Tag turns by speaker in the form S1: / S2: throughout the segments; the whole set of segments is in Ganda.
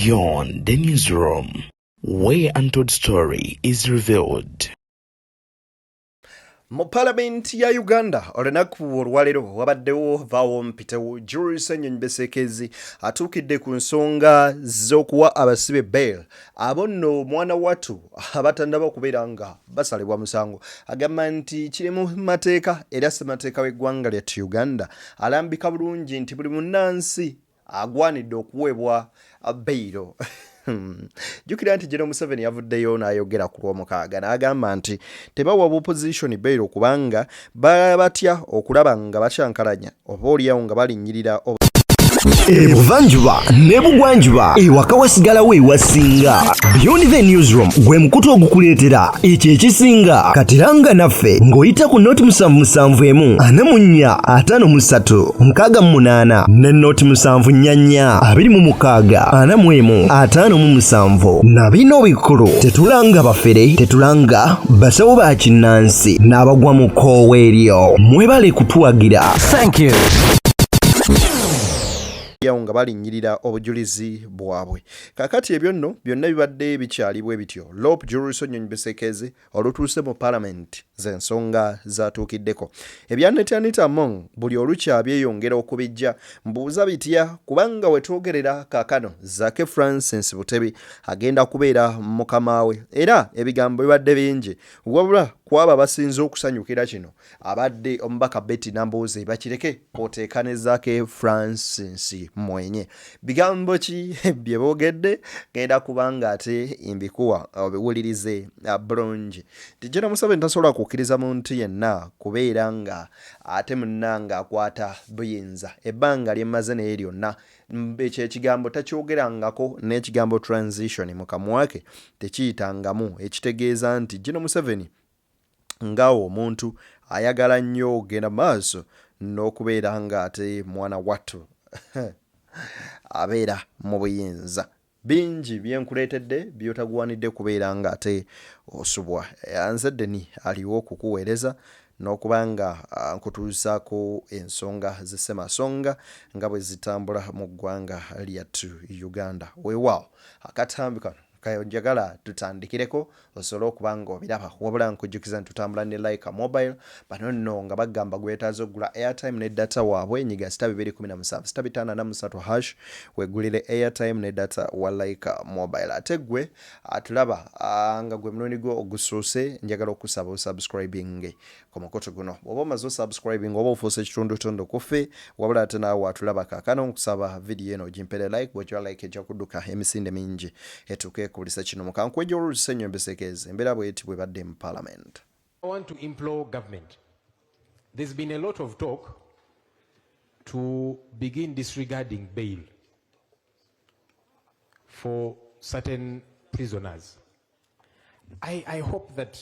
S1: Beyond the newsroom, where untold story is revealed.
S2: Mu Parliament ya Uganda olunaku olwaleero wabaddewo vaawo mpitewo Lop Ssenyonyi atuukidde ku nsonga z'okuwa abasibe bail abo nno mwana wattu abatannaba okubeera nga basalibwa musango. Agamba nti kiri mu mateeka era ssemateeka w'eggwanga lyattu Uganda alambika bulungi nti buli munnansi agwanidde okuweebwa bail. Jukira nti General Museveni yavuddeyo n'ayogera ku Lwomukaaga n'agamba nti tebawa opposition bail kubanga batya okulaba nga bakyankalanya oba oliawo nga balinnyirira
S3: Ebuvanjuba ne bugwanjuba ewaka wasigalawo ewasinga. Beyond the newsroom gwe mukutu ogukuleetera ekyo ekisinga katiranga naffe ng'oyita ku noti 771 44 53 ne noti 744 26 45 na bino bikulu tetulanga bafere tetulanga basawo ba kinnansi n'abagwa mu koowe eryo mwebale kutuwagira. Thank you.
S2: nga balinnyirira obujulizi bwabwe. Kakati ebyo nno byonna bibadde bikyalibwe bityo. Lop Ssenyonyi olutuuse mu Parliament z'ensonga zatuukiddeko. Ebyanetyanita mong buli olukya byeyongera okubijja mbuuza bitya kubanga we twogerera kaakano Zake Francis Butebi agenda kubeera mukama we era ebigambo bibadde bingi wabula kwaba basinze okusanyukira kino abadde omubaka Betty Nambooze bakireke kwoteeka ne Zake Francis mwenye. Bigambo ki bye boogedde genda kubanga ate imbikuwa obiwulirize bulungi. General Museveni tasobola kukkiriza muntu yenna kubeera nga ate munnanga akwata buyinza ebbanga lyemaze naye lyonna ekyo ekigambo takyogerangako n'ekigambo transition mu kamwa ke tekiyitangamu ekitegeeza nti General Museveni ngawo omuntu ayagala nnyo ogenda maaso n'okubeera nga ate mwana wattu abeera mu buyinza. Bingi byenkuleetedde byotagwanidde kubeera nga ate osubwa. Anzeddeni aliwo okukuweereza n'okubanga nkutuusaako ensonga z'essemasonga nga bwe zitambula mu ggwanga lyattu Uganda. Weewaawo akatambi kano kayonjagala tutandikireko osobola okubanga obiraba wabula nkujjukiza ntutambula ne Like Mobile bano nno nga bagamba gwetaaza okugula airtime ne data waabwe nyiga 217 *553# weggulire airtime ne data wa Like Mobile. Ate gwe atulaba nga gwe muloni gwo ogusoose njagala okusaba subscribing ku mukoto guno. Oba omaze subscribing oba ofuuse ekitundutundu kufe wabula ate naawe atulaba kaakano nkusaba video eno gimpere like bw'ogira like ejja kudduka emisinde mingi etuuke kulisa kino mukankwejo Lop Ssenyonyi embeera bw'eti bwe badde mu Parliament.
S4: I want to implore government. There's been a lot of talk to begin disregarding bail for certain prisoners. I hope that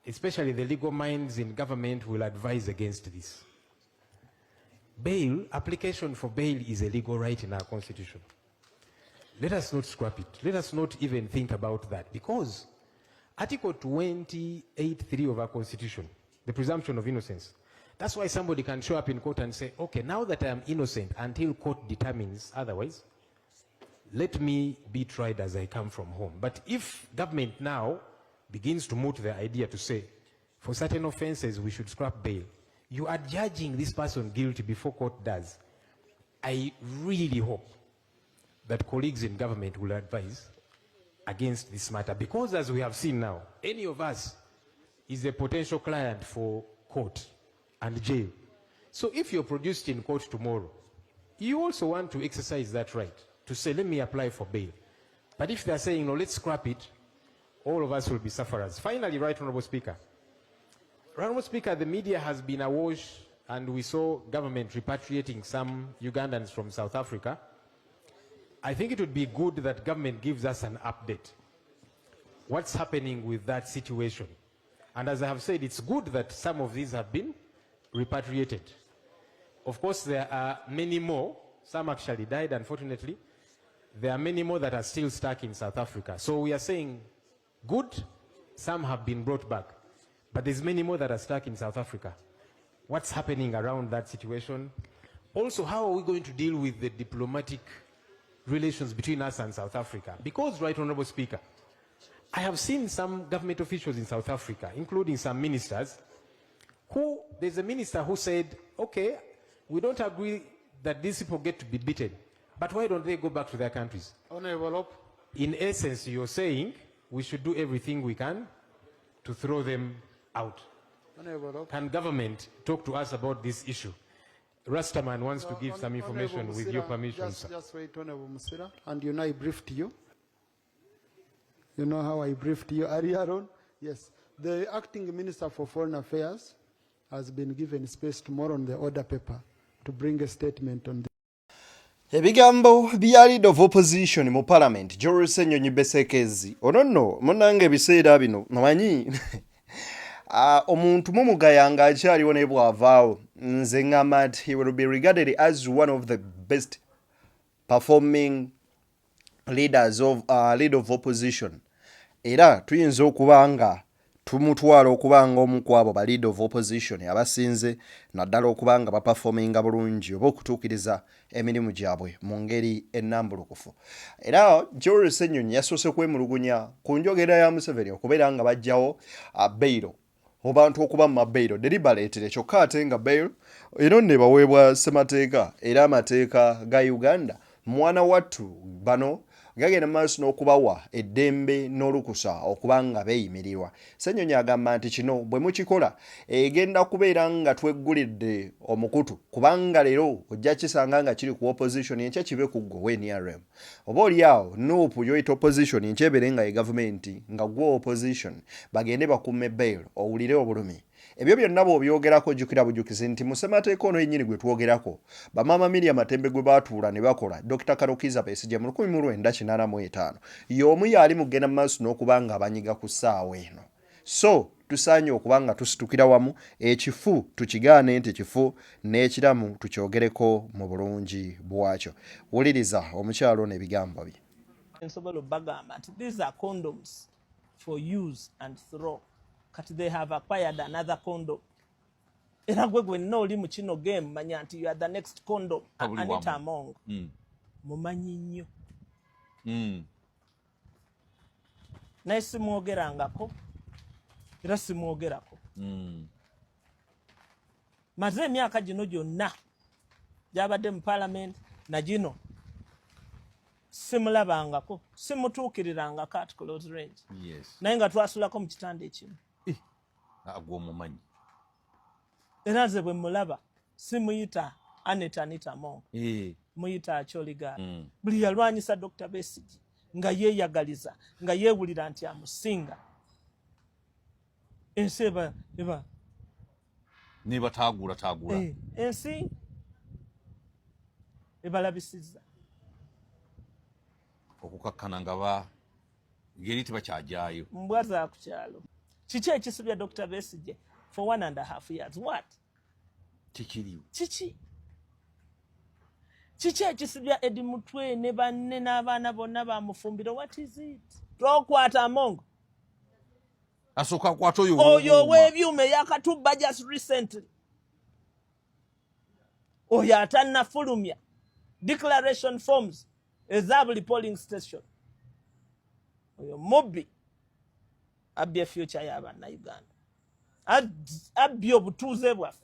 S4: especially the legal minds in government will advise against this. Bail, application for bail is a legal right in our constitution. Let us not scrap it. Let us not even think about that because Article 28(3) of our constitution, the presumption of innocence, that's why somebody can show up in court and say, okay, now that I am innocent until court determines otherwise, let me be tried as I come from home. But if government now begins to moot the idea to say, for certain offenses we should scrap bail, you are judging this person guilty before court does. I really hope that colleagues in government will advise against this matter because as we have seen now, any of us is a potential client for court and jail. So if you're produced in court tomorrow, you also want to exercise that right to say, let me apply for bail. But if they're saying, no, let's scrap it, all of us will be sufferers. Finally, Right Honorable Speaker. Right Honorable Speaker, the media has been awash and we saw government repatriating some Ugandans from South Africa. I think it would be good that government gives us an update. What's happening with that situation? And as I have said, it's good that some of these have been repatriated. Of course, there are many more. Some actually died, unfortunately. There are many more that are still stuck in South Africa. So we are saying, good, some have been brought back. But there's many more that are stuck in South Africa. What's happening around that situation? Also, how are we going to deal with the diplomatic relations between us and South Africa. Because, Right Honorable Speaker, I have seen some government officials in South Africa, including some ministers, there's a minister who said, okay, we don't agree that these people get to be beaten, but why don't they go back to their countries?
S5: Honorable Lop.
S4: In essence, you're saying we should do everything we can to throw them out.
S5: Honorable Lop.
S4: Can government talk to us about this issue? Rastaman wants to give some information with your permission, sir.
S5: Just wait, Honorable Musira. And you know I briefed you. You know how I briefed you earlier on? Yes. The acting Minister for Foreign Affairs has been given space tomorrow on the order paper to bring a statement on this.
S2: Ebigambo bya leader of opposition mu parliament Lop Ssenyonyi Besekezi ono nno munange ebiseera bino namanyi omuntu mumugayanga akyaliwo ne bw'avaawo nze ngamba nti he will be regarded as one of the best performing leader of opposition era tuyinza okuba nga tumutwala okuba nga omu ku abo ba leader of opposition abasinze naddala okuba nga baperforminga bulungi oba okutuukiriza emirimu gyabwe mu ngeri ennambulukufu. Era Lop Ssenyonyi yasoose kwemulugunya ku njogera ya Museveni okubeera nga bajjawo bail obantu okuba mu mabeiro deliberate kyokka ate nga bail eno ne baweebwa ssemateeka era amateeka ga Uganda mwana wattu bano gagenda maaso n'okubawa eddembe n'olukusa okuba nga beeyimirirwa. Ssenyonyi agamba nti kino bwe mukikola egenda kubeera nga tweggulidde omukutu kubanga leero ojja kisanga nga kiri ku opposition enkya kibe ku ggwe NRM oba oliawo nuupu yoyita opposition enkya ebeere nga ye gavumenti nga gwe opposition bagende bakume bail owulire obulumi. Ebyo byonna bw'obyogerako jjukira bujukizi nti mu ssemateeka ono yennyini gwe twogerako bamaama Miriam Matembe gwe baatuula ne bakola Dr. Karokiza Besigye mu 1985 y'omu yali mugenda mu maaso n'okuba nga abanyiga ku ssaawa eno. So tusaanye okuba nga tusitukira wamu ekifu tukigaane nti kifu n'ekiramu tukyogereko mu bulungi bwakyo. Wuliriza omukyalo n'ebigambo bye.
S6: Nsobola obbagamba nti these are condoms for use and throw. Kati they have acquired another condom. Era gwe gwenna oli mu kino game manya nti you are the next condom. Anita Among. Mumanyi nnyo. Naye simwogerangako. Era simwogerako. Maze emyaka gino gyonna gyabadde mu parliament na gino simulabangako simutuukirirangako at close range.
S7: Yes.
S6: Naye nga twasulako mu kitanda ekimu.
S7: Agw'omumanyi.
S6: Era nze bwe mulaba simuyita Anita Among. Muyita Acholigaali. Buli yalwanyisa Dr. Besigye nga yeeyagaliza nga yeewulira nti amusinga. Ensi eba
S7: niba taagula.
S6: Ensi ebalabisizza.
S7: Okukakkana nga ngeri tibakyajaayo.
S6: Mbwa za ku kyalo. Kiki ekisibya Dr. Besigye for 1.5 years? What?
S7: Kikiriyo.
S6: Kiki ekisibya Edi Mutwe ne banne n'abaana bonna bamufumbira? What is it? Tokwata Among.
S7: Asooka akwata
S6: oyo w'ebyuma eyakatubba just recently. Oyo atannafulumya declaration forms eza buli polling station. Oyo mubbi abbye future y'Abannayuganda. Abbye obutuuze bwaffe.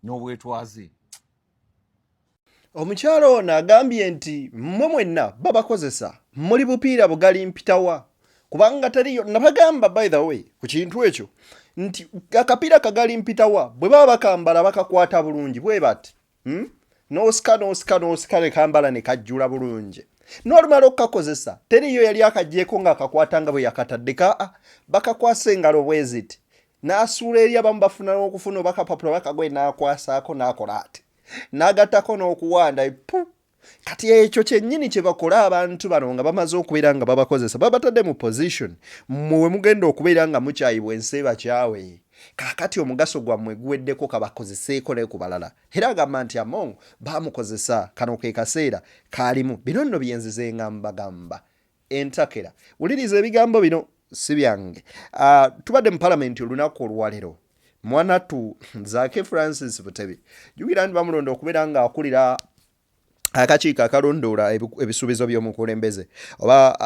S7: N'obwetwaze.
S2: Omukyalo ono agambye nti mmwe mwenna babakozesa muli bupiira bugali mpitawa kubanga taliyo nabagamba by the way ku kintu ekyo nti akapiira kagali mpitawa bwe baba bakambala bakakwata bulungi bwe bati n'osika ne kambala ne kajjula bulungi n'olumala okukakozesa teriyo yali akajjeeko nga akakwata nga bwe yakatadde bakakwasa engalo bweziti n'asuula eri abamu bafuna n'okufuna bakapapula bakagwe n'akwasaako n'akola ati n'agattako n'okuwanda kati ekyo kyennyini kye bakola abantu bano nga bamaze okubeera nga babakozesa babatadde mu position muwe mugenda okubeera nga mukyayibwa enseeba kyawe kakati omugaso gwammwe guweddeko kabakozeseeko ne ku balala era agamba nti Among baamukozesa kano ke kaseera kaalimu bino nno byenzize ngambagamba entakera. Wuliriza ebigambo bino si byange. Tubadde mu parliament olunaku olwaleero mwanatu Zaake Francis Butebi jukira nti bamulonda okubeera nga akulira akakiiko akalondoola ebisuubizo by'omukulembeze oba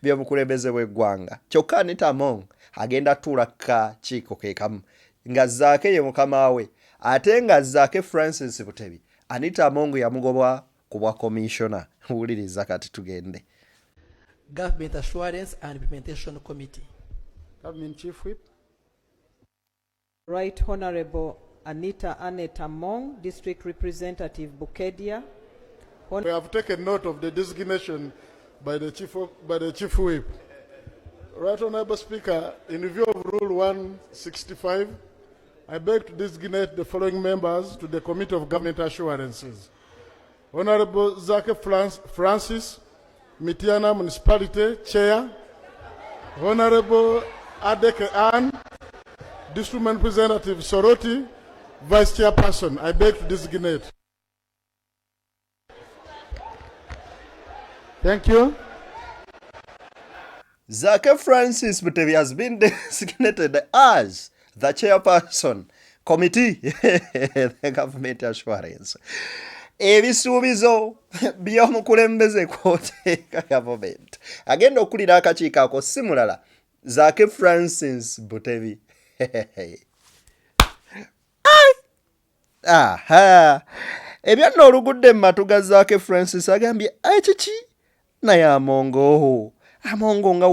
S2: by'omukulembeze w'eggwanga kyokka Anita Among agenda tuula kakiiko ke kamu nga Zaake ye mukama we ate nga Zaake Francis Butebi Anita Among yamugoba ku bwa commissioner. Wuliriza kati tugende.
S8: Government Assurance and Implementation Committee.
S5: Government Chief Whip.
S9: Right Honorable Anita Among, District Representative Bukedia.
S5: We have taken note of the designation by the Chief Whip. Right Honorable Speaker, in view of Rule 165, I beg to designate the following members to the Committee of Government Assurances. Honorable Zaake Francis, Mitiana Municipality Chair. Honorable Adeke Ann, District Representative Soroti, Vice Chairperson. I beg to designate. Thank you.
S2: Zaake Francis Butebi has been designated as the chairperson committee the government assurance. Ebisuubizo by'omukulembeze kw'oteeka government agenda okulira akakiiko ako si mulala Zaake Francis Butebi. Ebyo nno olugudde mu matu ga Zaake Francis agambye ekiki naye Amongo nga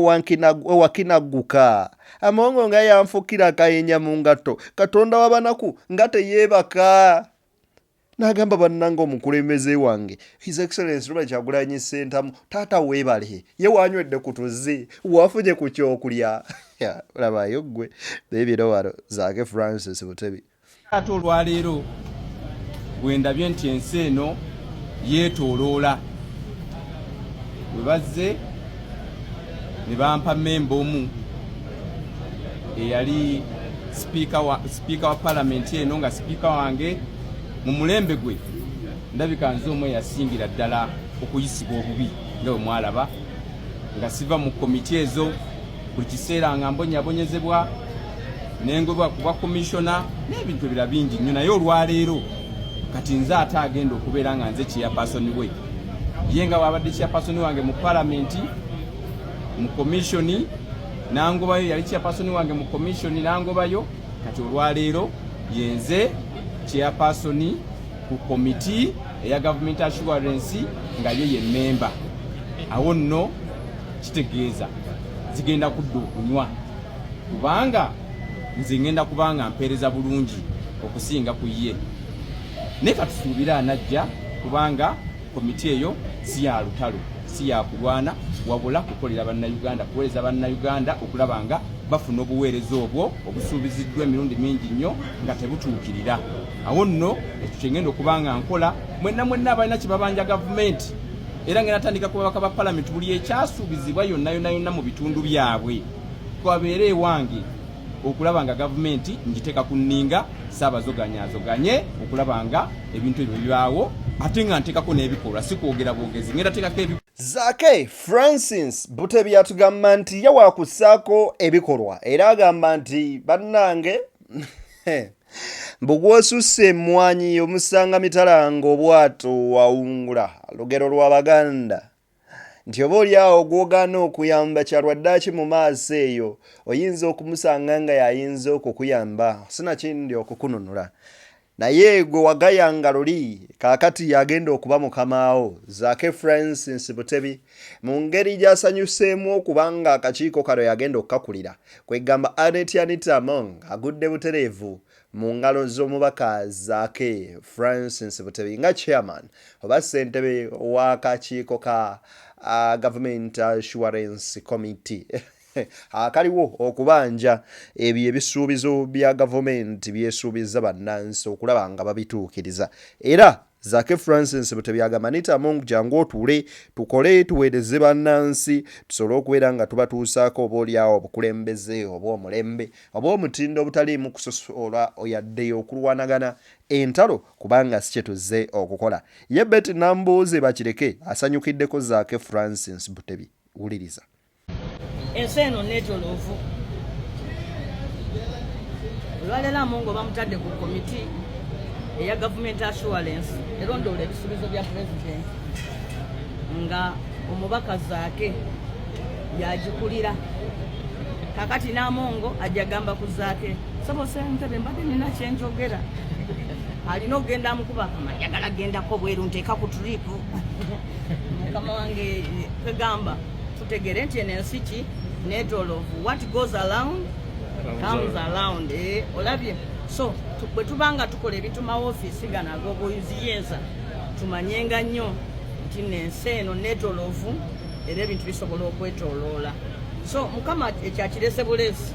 S2: wakinagguka Amongo nga yanfukira kayenya mu ngato Katonda w'abanaku nga teyeebaka n'agamba bannanga omukulembeze wange His Excellency Robert Kyagulanyi Ssentamu taata weebale ye wanywedde ku tuzzi wafunye ku kyokulya olabayo ggwe beebiro wano Zaake Francis Butebi.
S10: Ate olwaleero bwe ndabye nti ensi eno yeetooloola bwe bazze ne bampa mmemba omu eyali sipiika wa palamenti eno nga sipiika wange mu mulembe gwe ndabika nze omwe yasingira ddala okuyisibwa obubi nga bwe mwalaba nga siva mu komiti ezo buli kiseera nga mbonyabonyezebwa nengobwa ku bwa komishona n'ebintu ebirala bingi nnyo naye olwaleero kati nze ate agenda okubeera nga nze chairperson we ye nga bw'abadde chairperson wange mu palamenti mu komishoni nangobayo yali chairperson wange mu komishoni nangobayo kati olwaleero yenze chairperson ku komiti eya government assurance nga ye member. Awo nno kitegeeza zigenda kudda okunywa kubanga nze ngenda kubanga mpeereza bulungi okusinga ku ye naye katusuubira anajja kubanga komiti eyo si ya lutalo si ya kulwana wabula kukolera bannayuganda kuweereza bannayuganda okulaba nga bafuna obuweereza obwo obusuubiziddwa emirundi mingi nnyo nga tebutuukirira. Awo nno ekyo kyengenda okubanga nkola mwenna abalina kye babanja gavumenti era ngenda tandika kubabaka ba palamenti buli ekyasuubizibwa yonna mu bitundu byabwe kwabeere ewange okulaba nga gavumenti ngiteeka ku nninga saabazoganyazoganye okulaba nga ebintu ebyo bibaawo ate nga nteekako n'ebikolwa si kwogera bwogezi ngenda teekako ebikolwa.
S2: Zaake Francis Butebi atugamba nti yawakussaako ebikolwa era agamba nti bannange mbugwosusse emmwanyi omusanga mitalanga obwato wawungula lugero lw'Abaganda nti oba oliawo gw'ogaana okuyamba kyalwaddaki mu maaso eyo oyinza okumusanga nga yayinza okukuyamba sinakindi okukununula naye gwe wagayanga luli kaakati yagenda okuba mukamaawo Zaake Francis Butebi mu ngeri gy'asanyuseemu okubanga akakiiko kano yagenda okukakulira kwegamba Anita Among agudde butereevu mu ngalo z'omubaka Zaake Francis Butebi nga chairman oba ssentebe w'akakiiko ka Government Assurance Committee akaliwo okubanja ebyo ebisuubizo bya gavumenti byesuubiza bannansi okulaba nga babituukiriza era Zaake Francis Butebi agamba Anita Among jangu otuule tukole tuweereze bannansi tusobole okubeera nga tubatuusaako oba oliawo obukulembeze oba omulembe oba omutindo obutaliimu kusosola oyadde okulwanagana entalo kubanga si kye tuzze okukola. Ye Betty Nambuuze bakireke asanyukiddeko Zaake Francis Butebi. Wuliriza.
S11: Ensi eno neetoloovu olwaleero Amongo bamutadde ku komiti eya government assurance erondoola ebisuubizo bya president nga omubaka zaake yagikulira kakati n'amongo ajagamba ku zaake sabo sentebe mbadde nina kyenjogera alina okugenda amukuba akamajagala gendako bweru nteeka ku tulipu mukama wange kwegamba tutegere nti eno ensi ki netolovu what goes around comes around olabye so bwe tubanga tukola ebituma ofiisi gano ag'obuyuziyeza tumanyenga nnyo nti n'ensi eno netolovu era ebintu bisobola okwetoloola so mukama ekyakirese bulesi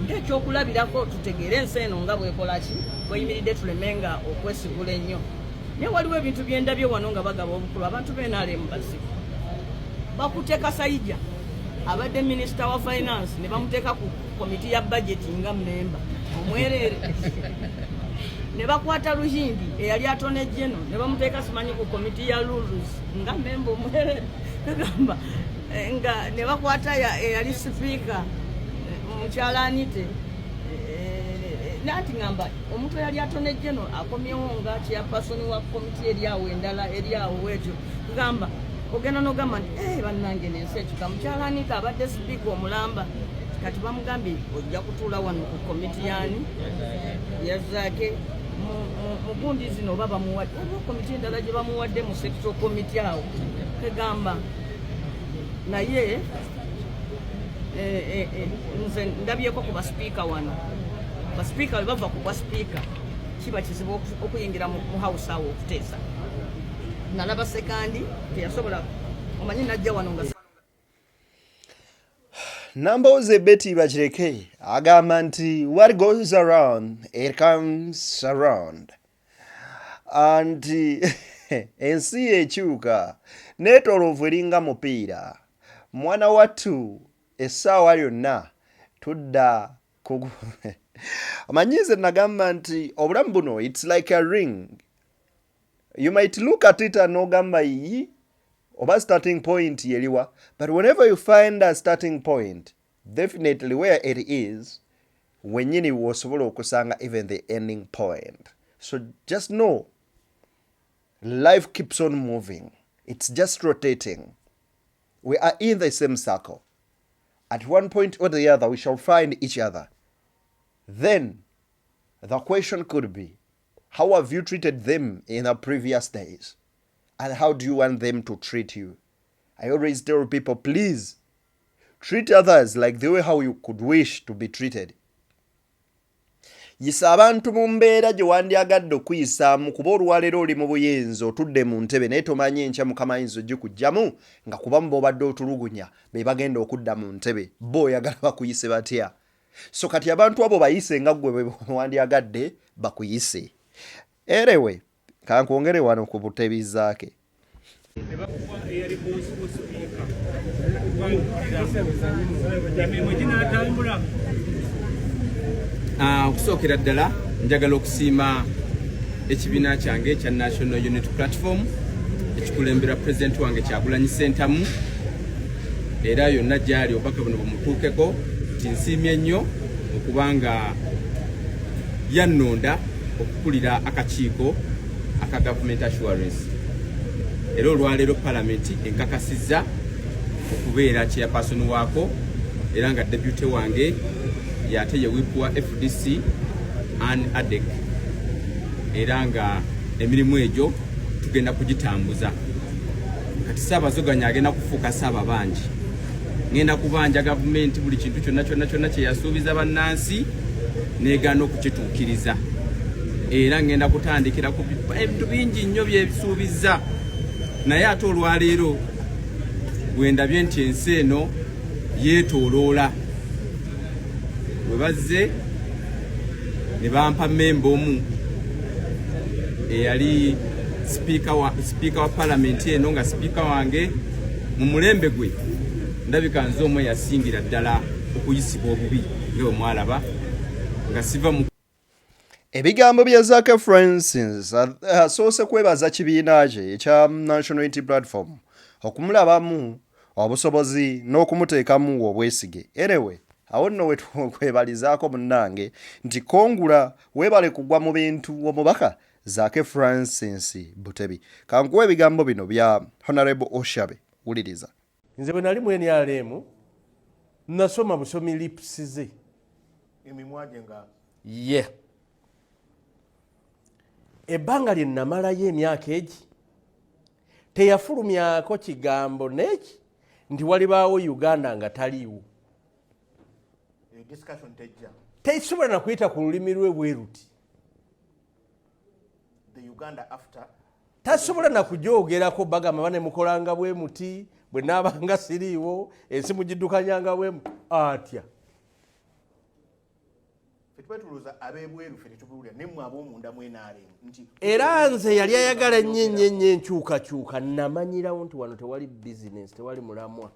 S11: ng'ekyokulabirako tutegeere ensi eno nga bwekola ki bweyimiridde tulemenga okwesigula ennyo naye waliwo ebintu byendabye wano nga bagaba obukulu abantu b'enaalemu basiku bakuteeka sayija abadde minisita wa finance ne bamuteeka ku komiti ya budgeti nga memba omwereere ne bakwata Luhindi eyali atone jeno ne bamuteeka simanyi ku komiti ya rules nga memba omwereere kagamba nga ne bakwata eyali sipiika mukyala Anite nati ngamba omuntu yali atone jeno akomyewo nga chairperson wa komiti eryawo endala eryawo wekyo kugamba ogenda n'ogamba nti bannange n'ensi ekika mukyala Anite abadde sipiika omulamba kati bamugambye ojja kutuula wano ku komiti yani yazaake mugundi zino oba bamuwadde oba komiti endala gye bamuwadde mu sector komiti awo kegamba naye nze ndabyeko ku basipiika wano basipiika bwe bava ku bwa sipiika kiba kizibu okuyingira mu house awo okuteesa nalaba sekandi teyasobola omanyi najja wano nga
S2: Namboze Betty Bajireke agamba nti what goes around it comes around and ensi ekyuka netolovu eringa mupiira mwana wattu essaawa yonna tudda ku amanyize nagamba nti obulamu buno it's like a ring. You might look at it and n'ogamba yi oba starting point yeliwa, but whenever you find a starting point, definitely where it is, wenyini wosobola okusanga even the ending point. So just know, life keeps on moving. It's just rotating. We are in the same circle. At one point or the other, we shall find each other. Then, the question could be, how have you treated them in the previous days? And how do you want them to treat you? I always tell people, please, treat others like the way how you could wish to be treated. Yisa abantu mu mbeera gye wandyagadde okuyisaamu kuba olwaleero oli mu buyinza otudde mu ntebe naye tomanyi enkya mukama ayinza ogikugyamu nga kubamu b'obadde otulugunya be bagenda okudda mu ntebe bo oyagala bakuyise batya. So kati abantu abo bayise nga ggwe bwe wandyagadde bakuyise. Erewe kankwongere wano ku butebi zaake.
S10: Okusookera ddala njagala okusiima ekibiina kyange ekya National Unity Platform ekikulembera President wange Kyagulanyi Ssentamu era yonna gyali obubaka buno bumutuukeko nti nsiimye nnyo okubanga yannonda okukulira akakiiko aka government assurance era olwaleero Parliament enkakasizza okubeera chairperson waako era nga deputy wange yate ye whip wa FDC and ADEC era nga emirimu egyo tugenda kugitambuza kati Ssaabazoganya agenda kufuuka ssaaba bangi ngenda kubanja gavumenti buli kintu kyonna kye yasuubiza bannansi neegaana okukituukiriza era ngenda kutandikira ku ebintu bingi nnyo byebisuubiza naye ate olwaleero bwendabye nti ensi eno yeetooloola bwe bazze ne bampa memba omu eyali sipiika wa palamenti eno nga sipiika wange mu mulembe gwe ndabika nze omwe yasingira ddala okuyisibwa obubi nga bwe mwalaba nga siva mu
S2: ebigambo bya Zaake Francis asoose kwebaza kibiina kye ekya National Unity Platform okumulabamu obusobozi n'okumuteekamu obwesige. Anyway, awo nno wekwebalizaako munnange nti kongula weebale kugwa mu bintu omubaka Zaake Francis Butebi. Kankuwa ebigambo bino bya Honorable Oshabe, wuliriza.
S12: Nze bwe nali mu NRM nasoma busomi lips ze emimwa gye nga ebbanga lye namalayo emyaka egi teyafulumyako kigambo neki nti walibaawo Uganda nga taliiwo. Tekisobola na kuyita ku lulimi lwe bwe ruti. Tasobola na kujoogerako bagamba bane mukolanga bwe muti bwe naabanga siriiwo ensi mugiddukanyanga bwe atya. Era nze yali ayagala ennyo enkyukakyuka namanyirawo nti wano tewali bizinesi tewali mulamwa.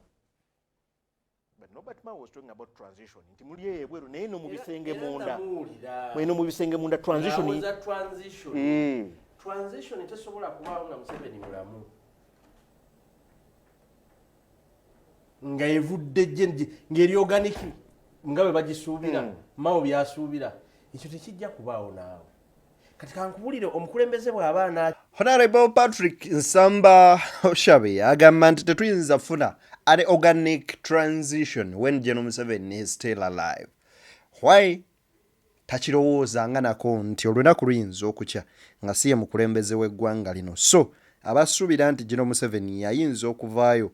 S2: Nobert Man was talking about transition. Nti muli ebweru naye no mu bisenge munda. Mweno mu bisenge munda transition.
S12: Transition tesobola kubaawo nga Museveni mulamu. Nga evudde gye ngeri organic nga bwe bagisuubira mawo byasuubira ekyo tekijja kubaawo naawe. Kati kankubulire omukulembeze bw'abaana.
S2: Honorable Patrick Nsamba Oshabe agamba nti tetuyinza funa an organic transition when General Museveni is still alive. Why? Takirowooza nga nako nti olunaku luyinza okukya nga si ye mukulembeze w'eggwanga lino. So abasuubira nti General Museveni yayinza okuvaayo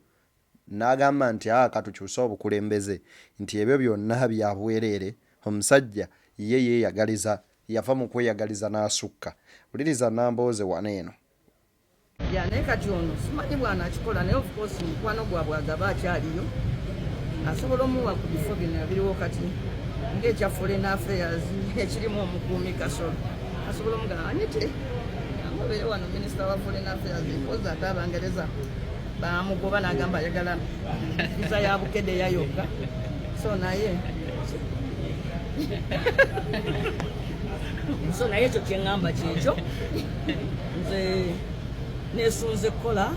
S2: n'agamba nti katukyusa obukulembeze nti ebyo byonna bya bwereere. Omusajja ye yeeyagaliza yava mu kweyagaliza n'asukka. Wuliriza Nambooze waneeno.
S11: Naye kati ono simanyi bw'anakikola naye of course mukwano gwabwe agaba akyaliyo asobola omuwa ku bifo bino ebiriwo kati ng'ekya foreign affairs ekirimu omukuumi Kasolo asobola omugamba anyite amubeere wano minisita wa foreign affairs mpozi ate Abangereza bamugoba n'agamba ayagala visa ya Bukedde yokka so naye ekyo kye ŋŋamba kyekyo nze nesunze kola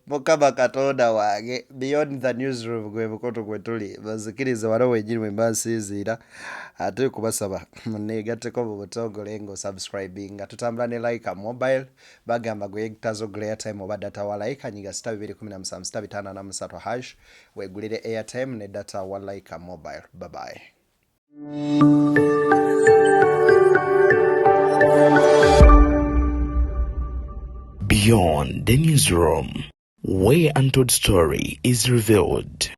S2: Mukama Katonda wange beyond the newsroom gwe bukoto gwe tuli bazikirize wano wenyini mwe mbansiizira ate kubasaba muneegatteko mu butongole ngo subscribing nga tutambula ne like mobile bagamba gwe yegitazo gule airtime oba data wa like anyiga 217 hash wegulire airtime ne data wa like mobile. Bye bye.
S1: Beyond the newsroom, where untold story is revealed.